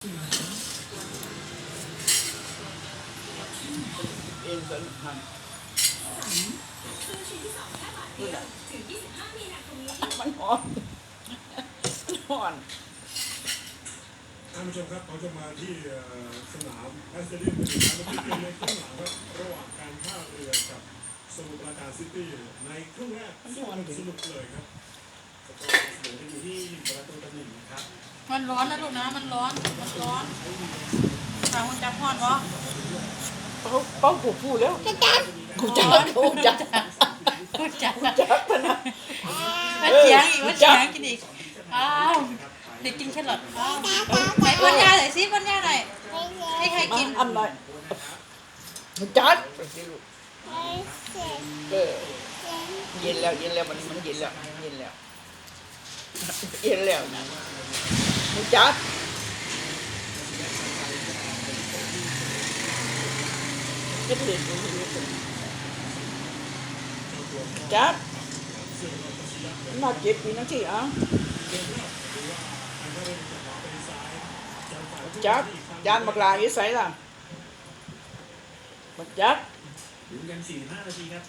เองก็หันมันอ่อนอ่อน ท่านผู้ชมครับเราจะมาที่สนามแอสเตเดียมเป็นการที่เกมในครึ่งหลังครับระหว่างการท่าเรือกับสมุทรปราการซิตี้ในครึ่งแรกสนุกเลยครับสกอร์เสมอกันอยู่ที่1-1นะครับ มันร้อนนะลูกนะมันร้อนทางคุณจับพอนวะ เขากูพูดแล้วกูจักกูจัก คุณจับ กูจักนะ มาเฉียงอีกมาเฉียงกินอีกอ้าวเด็กกินแครอทไหนป้อนยาหน่อยสิป้อนยาหน่อยให้ใครกิน อันหน่อยกูจักเย็นแล้วมันเย็นแล้วเย็นแล้วนะกูจักก็เด็กจักน่าเจ็บปีนั่นสิอ่ะจักยานบักลาอยู่ไสล่ะบักจัก ลุ้นกัน45 นาทีครับ